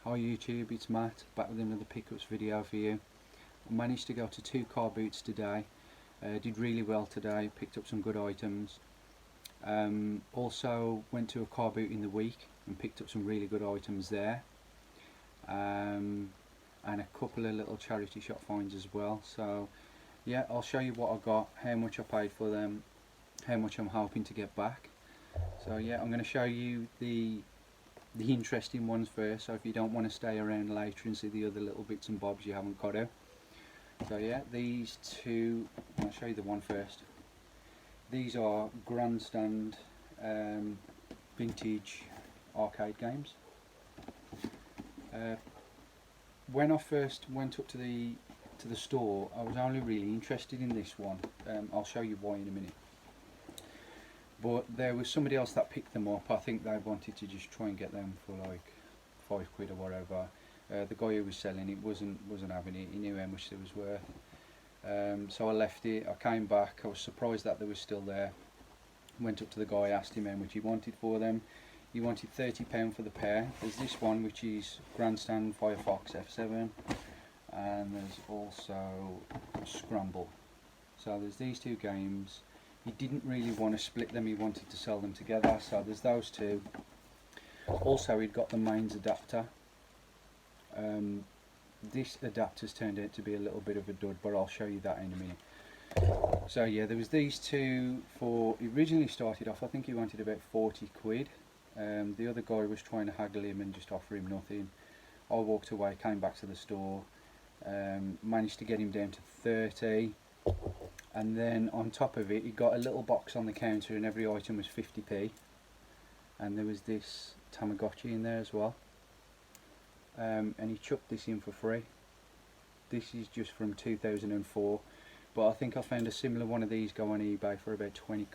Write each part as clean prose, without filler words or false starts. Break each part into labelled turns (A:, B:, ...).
A: Hi YouTube, it's Matt, back with another pickups video for you. I managed to go to 2 car boots today, did really well today, picked up some good items. Also went to a car boot in the week and picked up some really good items there. And a couple of little charity shop finds as well. So yeah, I'll show you what I got, how much I paid for them, how much I'm hoping to get back. So yeah, I'm going to show you the interesting ones first, so if you don't want to stay around later and see the other little bits and bobs you haven't got to. So yeah, these two, I'll show you the one first. These are grandstand vintage arcade games. When I first went up to the store, I was only really interested in this one. I'll show you why in a minute. But there was somebody else that picked them up. I think they wanted to just try and get them for like £5 or whatever. The guy who was selling it wasn't having it. He knew how much it was worth. So I left it. I came back. I was surprised that they were still there. Went up to the guy, asked him how much he wanted for them. He wanted £30 for the pair. There's this one which is Grandstand Firefox F7, and there's also Scramble. So there's these two games. He didn't really want to split them, he wanted to sell them together, so there's those two. Also he'd got the mains adapter. This adapter's turned out to be a little bit of a dud, but I'll show you that in a minute. So yeah, there was these two for, he originally started off, I think he wanted about 40 quid. The other guy was trying to haggle him and just offer him nothing. I walked away, came back to the store, managed to get him down to 30. And then on top of it, he got a little box on the counter and every item was 50p. And there was this Tamagotchi in there as well. And he chucked this in for free. This is just from 2004. But I think I found a similar one of these go on eBay for about 20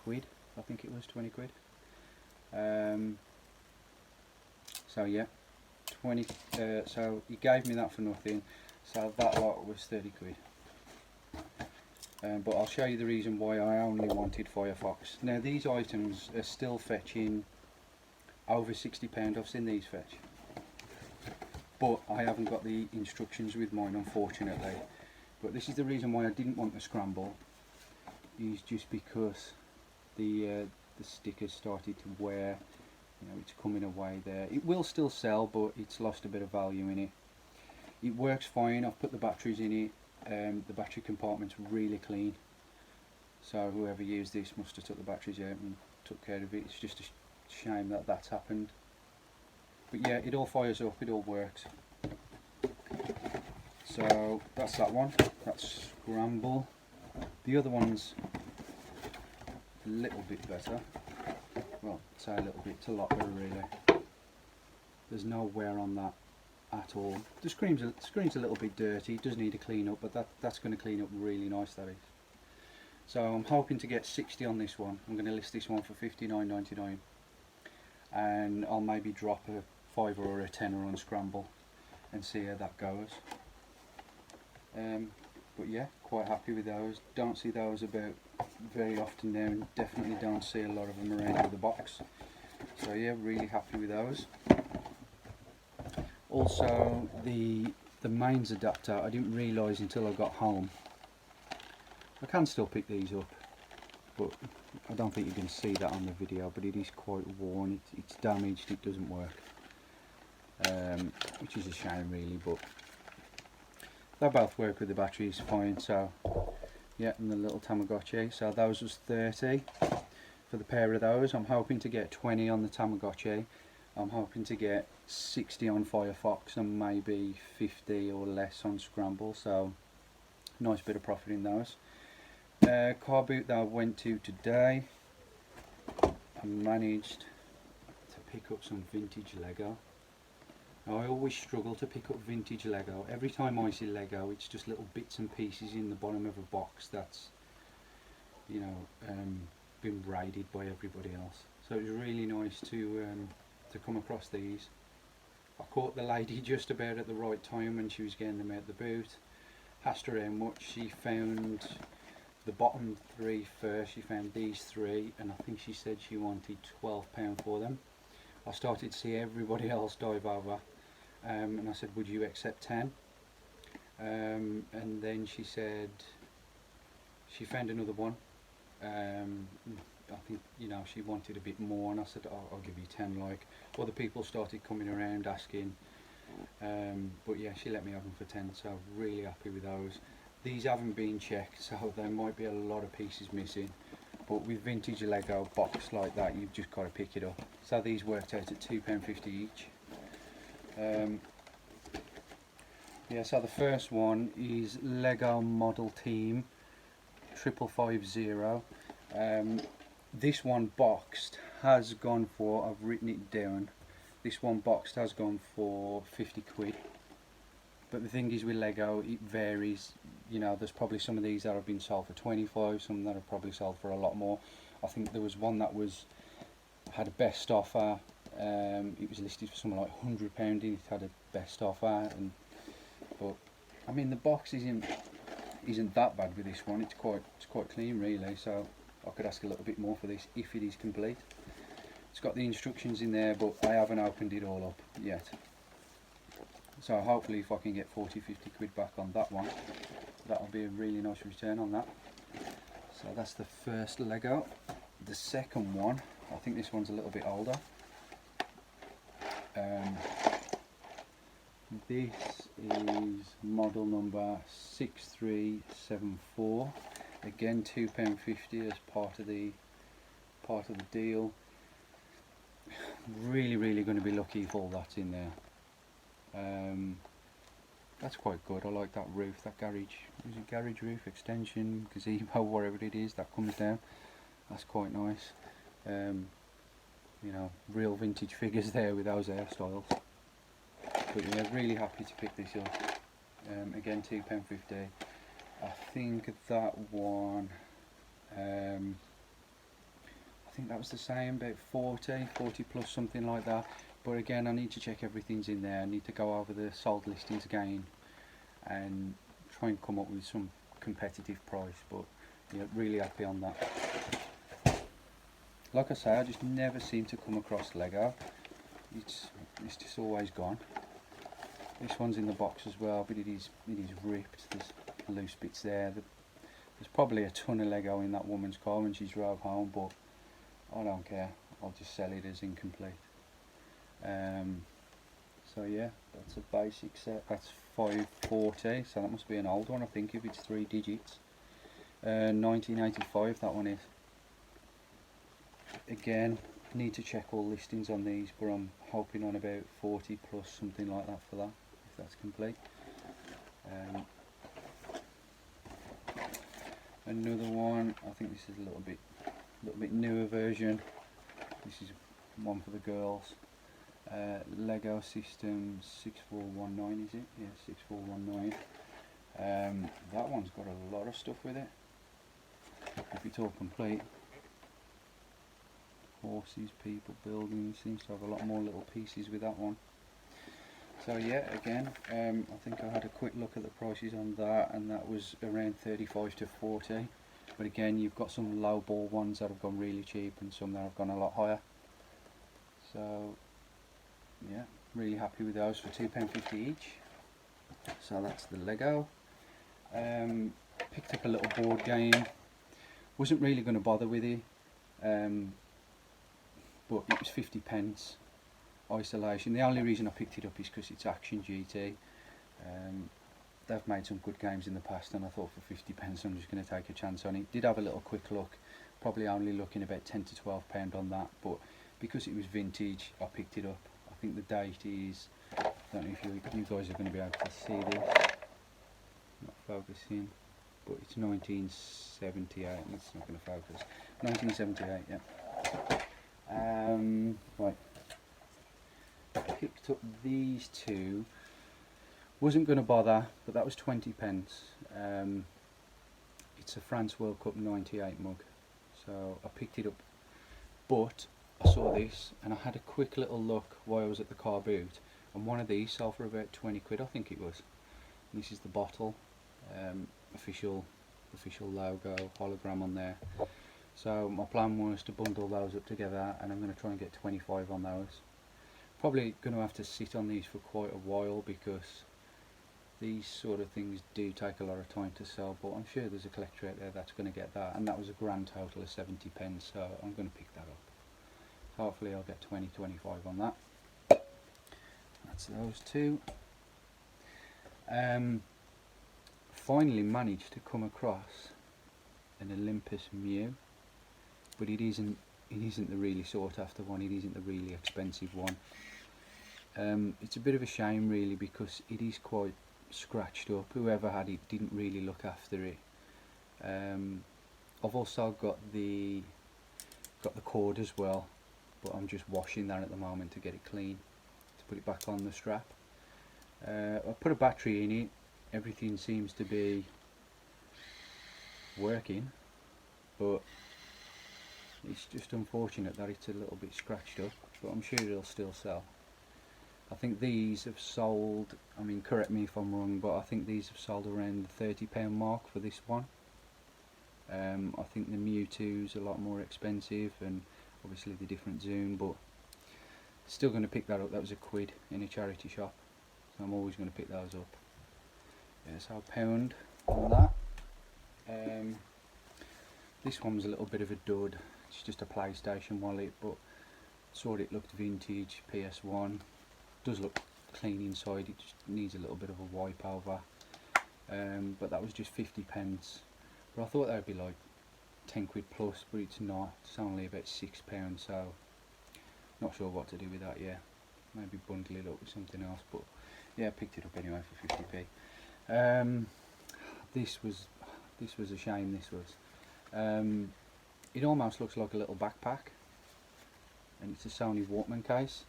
A: quid. I think it was 20 quid. So yeah, 20. So he gave me that for nothing. So that lot was 30 quid. But I'll show you the reason why I only wanted Firefox. Now these items are still fetching over £60. I've seen these fetch, but I haven't got the instructions with mine, unfortunately. But this is the reason why I didn't want the Scramble, is just because the stickers started to wear. You know, it's coming away there. It will still sell, but it's lost a bit of value in it. It works fine. I've put the batteries in it. The battery compartment's really clean, so whoever used this must have took the batteries out and took care of it. It's just a shame that that's happened, but yeah, it all fires up, it all works. So that's that one, that's Scramble. The other one's a little bit better, well, say a little bit, it's a lot better really. There's no wear on that at all. The screen's a little bit dirty, it does need a clean up, but that's going to clean up really nice, that is. So I'm hoping to get 60 on this one. I'm going to list this one for $59.99, and I'll maybe drop a £5 or a £10 on Scramble and see how that goes. But yeah, quite happy with those. Don't see those about very often now, and definitely don't see a lot of them around with the box. So yeah, really happy with those. Also the mains adapter, I didn't realise until I got home. I can still pick these up, but I don't think you can see that on the video, but it is quite worn, it's damaged, it doesn't work, which is a shame really, but they both work with the batteries fine. So yeah, and the little Tamagotchi, so those was 30 for the pair of those. I'm hoping to get 20 on the Tamagotchi. I'm hoping to get 60 on Firefox and maybe 50 or less on Scramble, so nice bit of profit in those. Car boot that I went to today, I managed to pick up some vintage Lego. Now, I always struggle to pick up vintage Lego. Every time I see Lego, it's just little bits and pieces in the bottom of a box that's, you know, been raided by everybody else. So it was really nice to come across these. I caught the lady just about at the right time when she was getting them out the boot. Asked her how much. She found the bottom 3 first. She found these 3, and I think she said she wanted £12 for them. I started to see everybody else dive over, and I said, would you accept 10? And then she said she found another one. I think, you know, she wanted a bit more, and I said, I'll give you 10. Like, other people started coming around asking, but yeah, she let me have them for 10, so really happy with those. These haven't been checked, so there might be a lot of pieces missing, but with vintage Lego box like that, you've just got to pick it up. So these worked out at £2.50 each. Yeah, so the first one is Lego Model Team 5550. This one boxed has gone for, I've written it down, this one boxed has gone for 50 quid. But the thing is with Lego, it varies. You know, there's probably some of these that have been sold for 25, some that have probably sold for a lot more. I think there was one that had a best offer. It was listed for something like £100 and it had a best offer. But I mean, the box isn't that bad with this one. It's quite clean really. So I could ask a little bit more for this if it is complete. It's got the instructions in there, but I haven't opened it all up yet. So hopefully if I can get 40-50 quid back on that one, that'll be a really nice return on that. So that's the first Lego. The second one, I think this one's a little bit older. This is model number 6374. Again, £2.50 as part of the deal. Really going to be lucky if all that's in there. That's quite good. I like that roof, that garage roof, extension, gazebo, whatever it is that comes down. That's quite nice. You know, real vintage figures there with those hairstyles. But yeah, really happy to pick this up. Again, £2.50. I think that one, I think that was the same, about 40 plus, something like that. But again, I need to check everything's in there. I need to go over the sold listings again and try and come up with some competitive price. But yeah, really happy on that. Like I say, I just never seem to come across Lego. It's just always gone. This one's in the box as well, but it is ripped. There's loose bits there. There's probably a ton of Lego in that woman's car when she's drove home, but I don't care. I'll just sell it as incomplete. So yeah, that's a basic set. That's 540, so that must be an old one, I think, if it's 3 digits. 1985 that one is. Again, need to check all listings on these, but I'm hoping on about 40 plus, something like that for that, if that's complete. Another one, I think this is a little bit newer version. This is one for the girls. Lego System 6419, is it? Yeah, 6419. That one's got a lot of stuff with it. If it's all complete. Horses, people, buildings, seems to have a lot more little pieces with that one. So yeah, again, I think I had a quick look at the prices on that, and that was around 35 to 40. But again, you've got some low ball ones that have gone really cheap and some that have gone a lot higher. So yeah, really happy with those for £2.50 each. So that's the Lego. Picked up a little board game. Wasn't really going to bother with it, but it was 50p. Isolation. The only reason I picked it up is because it's Action GT. They've made some good games in the past, and I thought for 50p I'm just going to take a chance on it. Did have a little quick look, probably only looking about £10 to £12 on that, but because it was vintage, I picked it up. I think the date is, I don't know if you guys are going to be able to see this, not focusing, but it's 1978, it's not going to focus, 1978, yeah. Right, I picked up these two, wasn't going to bother, but that was 20p. It's a France World Cup 98 mug, so I picked it up, but I saw this and I had a quick little look while I was at the car boot, and one of these sold for about 20 quid, I think it was. And this is the bottle, official logo, hologram on there. So my plan was to bundle those up together, and I'm going to try and get 25 on those. Probably going to have to sit on these for quite a while because these sort of things do take a lot of time to sell, but I'm sure there's a collector out there that's going to get that, and that was a grand total of 70 pence, so I'm going to pick that up. Hopefully I'll get 20-25 on that. That's those two. Finally managed to come across an Olympus Mew, but it isn't the really sought after one, it isn't the really expensive one. It's a bit of a shame really, because it is quite scratched up. Whoever had it didn't really look after it. I've also got the cord as well, but I'm just washing that at the moment to get it clean, to put it back on the strap. I put a battery in it, everything seems to be working, but it's just unfortunate that it's a little bit scratched up, but I'm sure it'll still sell. I think these have sold, I mean, correct me if I'm wrong, but I think these have sold around the £30 mark for this one. I think the Mewtwo's a lot more expensive, and obviously the different zoom, but still going to pick that up. That was £1 in a charity shop, so I'm always going to pick those up. Yeah, so £1 on that. This one was a little bit of a dud. It's just a PlayStation wallet, but thought it looked vintage, PS1. Does look clean inside, it just needs a little bit of a wipe over. But that was just 50 pence. But I thought that would be like 10 quid plus, but it's not. It's only about £6, so not sure what to do with that yet. Maybe bundle it up with something else, but yeah, I picked it up anyway for 50p. This was a shame. This was. It almost looks like a little backpack, and it's a Sony Walkman case.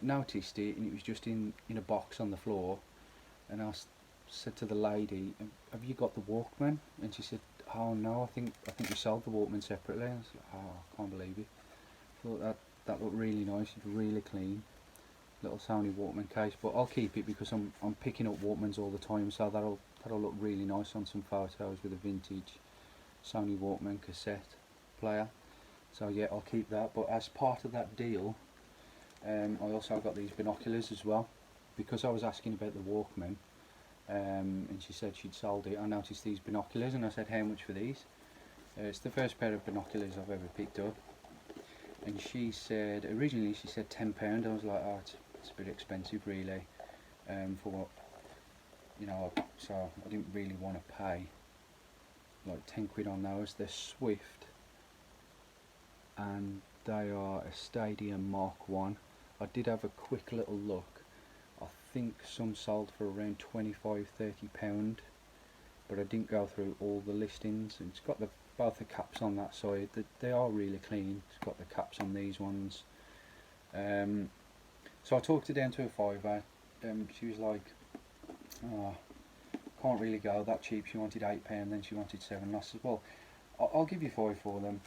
A: Noticed it, and it was just in a box on the floor, and I said to the lady, "Have you got the Walkman?" And she said, "Oh no, I think we sold the Walkman separately." And I was like, "Oh, I can't believe it." Thought that looked really nice. It's really clean, little Sony Walkman case. But I'll keep it because I'm picking up Walkmans all the time, so that'll look really nice on some photos with a vintage Sony Walkman cassette player. So yeah, I'll keep that. But as part of that deal, I also got these binoculars as well, because I was asking about the Walkman, and she said she'd sold it. I noticed these binoculars, and I said, "How much for these?" It's the first pair of binoculars I've ever picked up, and she said, originally she said £10. I was like, "Oh, it's a bit expensive really, for what, you know," so I didn't really want to pay like 10 quid on those. They're Swift, and they are a Stadium Mark 1. I did have a quick little look. I think some sold for around £25–30, but I didn't go through all the listings. It's got both the caps on that side. They are really clean. It's got the caps on these ones. So I talked her down to a £5. She was like, "Oh, can't really go that cheap." She wanted £8, then she wanted £7. I said, "Well, I'll give you £5 for them."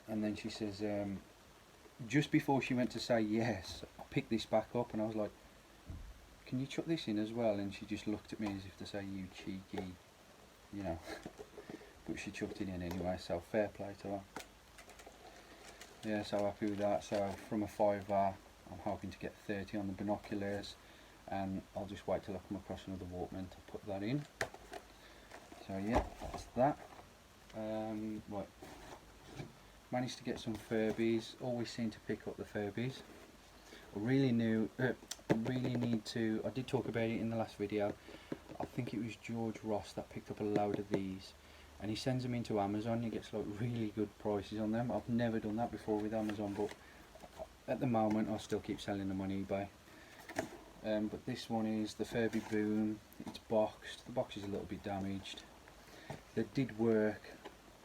A: And then she says, just before she went to say yes, I picked this back up, and I was like, "Can you chuck this in as well?" And she just looked at me as if to say, "You cheeky," you know. But she chucked it in anyway, so fair play to her. Yeah, so happy with that. So from a £5, I'm hoping to get 30 on the binoculars, and I'll just wait till I come across another Walkman to put that in. So yeah, that's that. Right. Managed to get some Furbies. Always seem to pick up the Furbies. I really need to. I did talk about it in the last video. I think it was George Ross that picked up a load of these, and he sends them into Amazon. He gets like really good prices on them. I've never done that before with Amazon, but at the moment I'll still keep selling them on eBay. But this one is the Furby Boom. It's boxed. The box is a little bit damaged. They did work.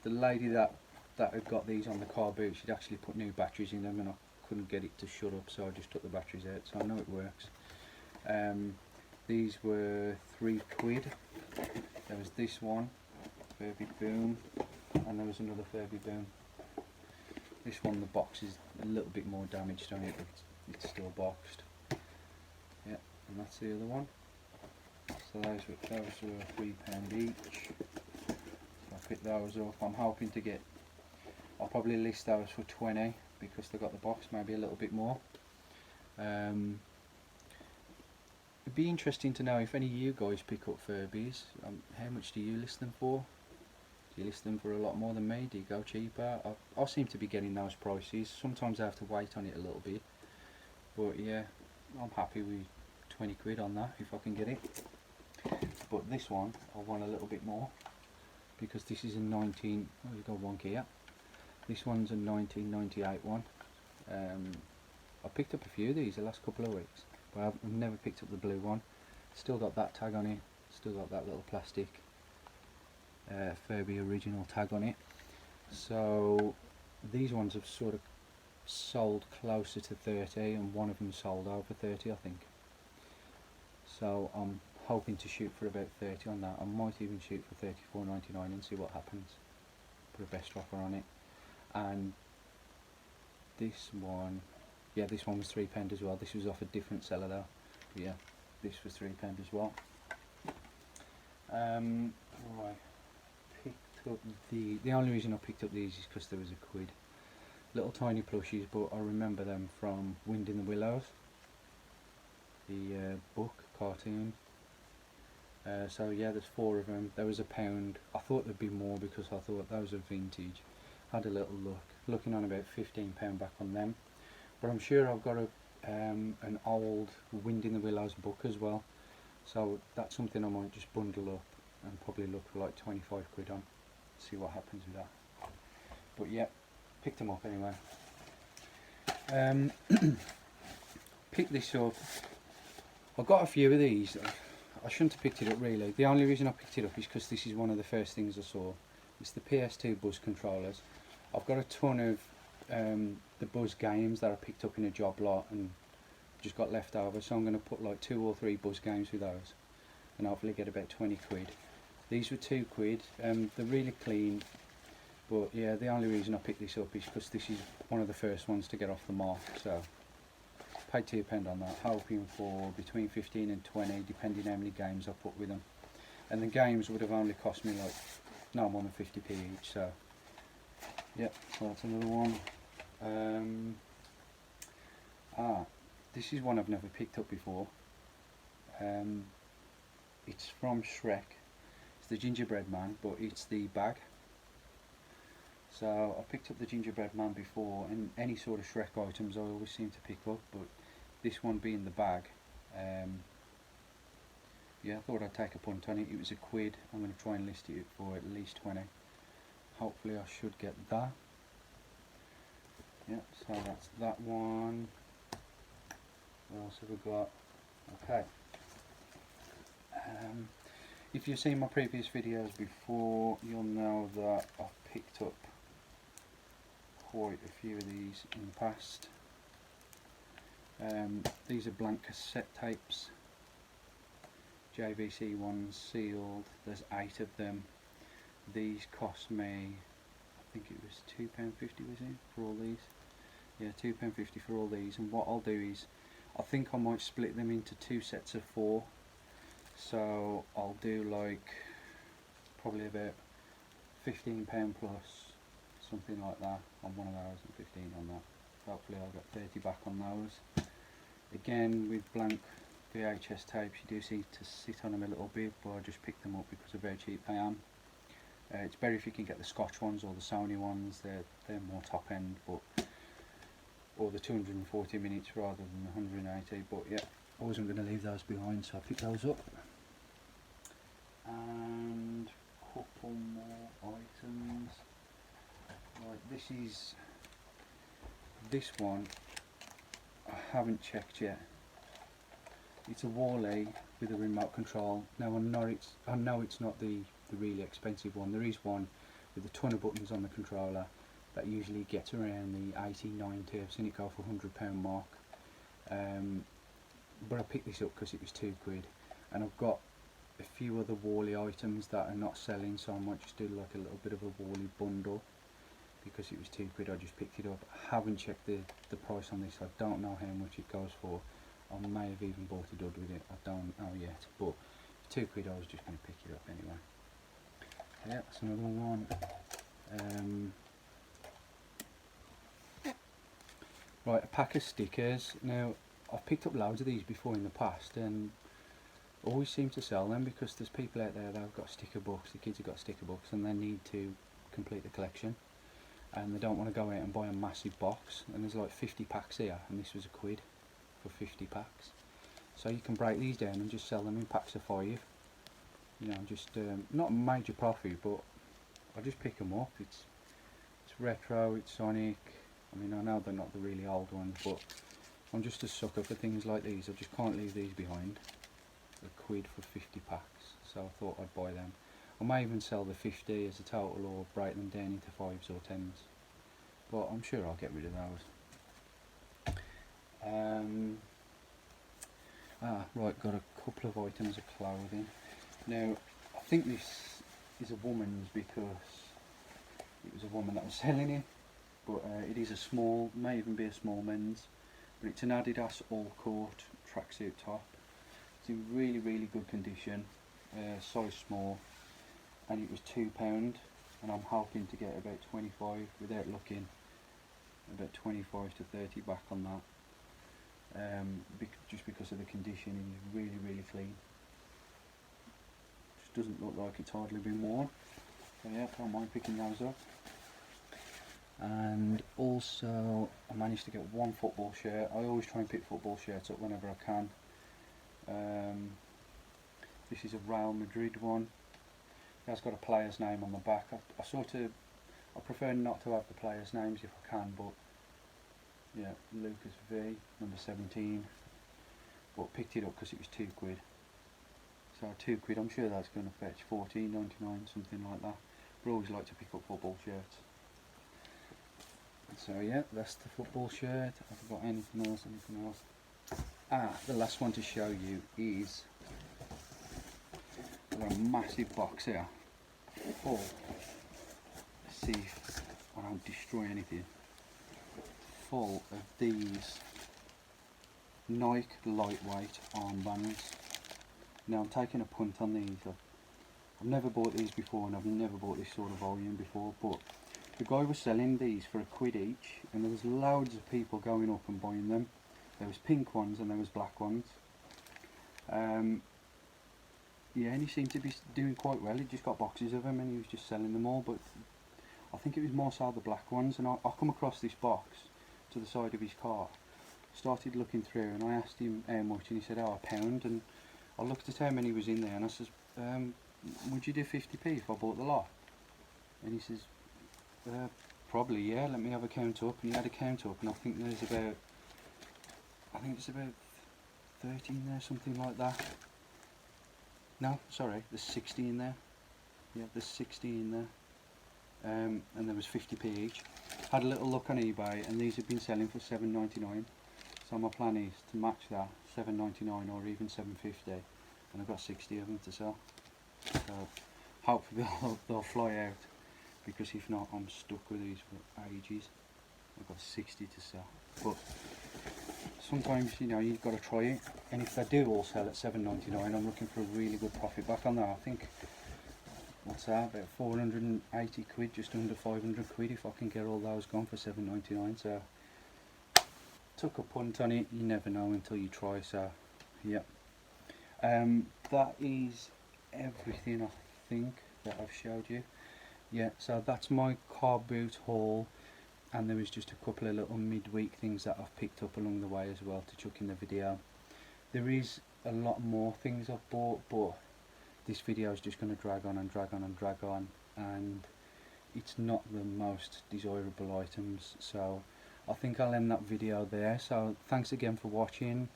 A: The lady that had got these on the car boot, she'd actually put new batteries in them, and I couldn't get it to shut up, so I just took the batteries out, so I know it works. These were £3. There was this one, Furby Boom, and there was another Furby Boom. This one, the box is a little bit more damaged on it, but it's still boxed. Yeah, and that's the other one. So those were £3 each. So I picked those up. I'm hoping to get, I'll probably list those for 20 because they got the box, maybe a little bit more. It'd be interesting to know if any of you guys pick up Furbies. How much do you list them for? Do you list them for a lot more than me? Do you go cheaper? I seem to be getting those prices. Sometimes I have to wait on it a little bit, but yeah, I'm happy with 20 quid on that if I can get it. But this one I want a little bit more, because this is a 19, oh, you've got wonky here. This one's a 1998 one. I picked up a few of these the last couple of weeks, but I've never picked up the blue one. Still got that tag on it, still got that little plastic Furby original tag on it. So these ones have sort of sold closer to 30, and one of them sold over 30, I think. So I'm hoping to shoot for about 30 on that. I might even shoot for 34.99 and see what happens. Put a best offer on it. And this one, yeah, this one was £3 as well. This was off a different seller though. But yeah, this was £3 as well. Right, picked up the only reason I picked up these is because there was a quid. Little tiny plushies, but I remember them from Wind in the Willows, the book cartoon. So yeah, there's 4 of them. There was £1. I thought there'd be more because I thought those are vintage. Had a little look, looking on about £15 back on them. But I'm sure I've got an old Wind in the Willows book as well. So that's something I might just bundle up and probably look for like 25 quid on. See what happens with that. But yeah, picked them up anyway. Picked this up. I got a few of these. I shouldn't have picked it up really. The only reason I picked it up is because this is one of the first things I saw. It's the PS2 Buzz controllers. I've got a ton of the Buzz games that I picked up in a job lot and just got left over, so I'm going to put like 2 or 3 Buzz games with those and hopefully get about 20 quid. These were 2 quid. They're really clean, but yeah, the only reason I picked this up is because this is one of the first ones to get off the mark. So paid £2 on that, hoping for between 15 and 20 depending how many games I put with them. And the games would have only cost me like no more than 50p each. So yep, so that's another one. This is one I've never picked up before. It's from Shrek. It's the gingerbread man, but it's the bag. So I picked up the gingerbread man before, and any sort of Shrek items I always seem to pick up, but this one being the bag, yeah, I thought I'd take a punt on it. It was a quid. I'm going to try and list it for at least 20. Hopefully I should get that. Yep, so that's that one. What else have we got? Okay. If you've seen my previous videos before, you'll know that I've picked up quite a few of these in the past. These are blank cassette tapes. JVC ones, sealed. There's 8 of them. These cost me, I think it was £2.50 was it for all these? Yeah, £2.50 for all these. And what I'll do is, I think I might split them into 2 sets of 4. So I'll do like probably about £15 plus, something like that on one of those, and 15 on that. Hopefully I'll get 30 back on those. Again, with blank VHS tapes, you do see to sit on them a little bit, but I just picked them up because of how cheap they are. It's better if you can get the Scotch ones or the Sony ones. They're more top end, but or the 240 minutes rather than the 180. But yeah, I wasn't going to leave those behind, so I picked those up. And a couple more items. Right, this one I haven't checked yet. It's a Wally with a remote control. Now I know it's not the really expensive one. There is one with a ton of buttons on the controller that usually gets around the 80, 90. I've seen it go for £100 mark. But I picked this up because it was 2 quid, and I've got a few other Wally items that are not selling, so I might just do like a little bit of a Wally bundle. Because it was 2 quid, I just picked it up. I haven't checked the price on this. I don't know how much it goes for. I may have even bought a dud with it. I don't know yet. But 2 quid, I was just going to pick it up anyway. Yeah, that's another one. Right, a pack of stickers. Now, I've picked up loads of these before in the past and always seem to sell them because there's people out there that have got sticker books, the kids have got sticker books and they need to complete the collection and they don't want to go out and buy a massive box, and there's like 50 packs here and this was £1 for 50 packs. So you can break these down and just sell them in packs of 5, you know, just not a major profit, but I just pick them up. It's retro, it's Sonic. I mean, I know they're not the really old ones, but I'm just a sucker for things like these. I just can't leave these behind. £1 for 50 packs, so I thought I'd buy them. I may even sell the 50 as a total or break them down into 5s or 10s, but I'm sure I'll get rid of those. Right, got a couple of items of clothing. Now, I think this is a woman's because it was a woman that was selling it, but it is a small, may even be a small men's, but it's an Adidas all-court tracksuit top. It's in really, really good condition, size small, and it was £2, and I'm hoping to get about 25 without looking, about 25 to 30 back on that, just because of the condition. It's really, really clean. Just doesn't look like it's hardly been worn. So yeah, don't mind picking those up. And also I managed to get one football shirt. I always try and pick football shirts up whenever I can. This is a Real Madrid one. It has got a player's name on the back. I prefer not to have the players' names if I can, but yeah, Lucas V, number 17. But picked it up because it was £2. So £2, I'm sure that's going to fetch $14.99, something like that. But I always like to pick up football shirts. So yeah, that's the football shirt. Have I got anything else? The last one to show you is, I've got a massive box here full. Let's see if I don't destroy anything. Full of these Nike lightweight armbands. Now I'm taking a punt on these. I've never bought these before, and I've never bought this sort of volume before, but the guy was selling these for £1 each, and there was loads of people going up and buying them. There was pink ones and there was black ones. Yeah, and he seemed to be doing quite well. He just got boxes of them and he was just selling them all, but I think it was more so the black ones. And I come across this box to the side of his car, started looking through, and I asked him how much, and he said, oh, £1. And I looked at how many was in there and I says, would you do 50p if I bought the lot? And he says, probably, yeah, let me have a count up. And he had a count up, and I think there's about, it's about 30 in there, something like that. No, sorry, there's 60 in there. Yeah, there's 60 in there. And there was 50p each. Had a little look on eBay, and these have been selling for $7.99. So my plan is to match that, $7.99 or even $7.50, and I've got 60 of them to sell. So hopefully they'll fly out, because if not, I'm stuck with these for ages. I've got 60 to sell. But sometimes, you know, you've got to try it, and if they do all sell at $7.99, I'm looking for a really good profit back on that. I think, what's that, about 480 quid, just under 500 quid if I can get all those gone for $7.99. So took a punt on it. You never know until you try. So yeah, that is everything I think that I've showed you. Yeah, so that's my car boot haul, and there was just a couple of little midweek things that I've picked up along the way as well to chuck in the video. There is a lot more things I've bought, but this video is just going to drag on and drag on and drag on, and it's not the most desirable items, so I think I'll end that video there. So thanks again for watching.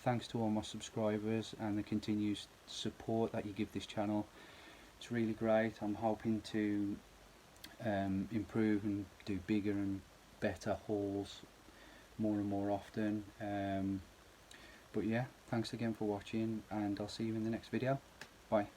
A: Thanks to all my subscribers and the continued support that you give this channel. It's really great. I'm hoping to improve and do bigger and better hauls more and more often. But yeah, thanks again for watching, and I'll see you in the next video. Bye.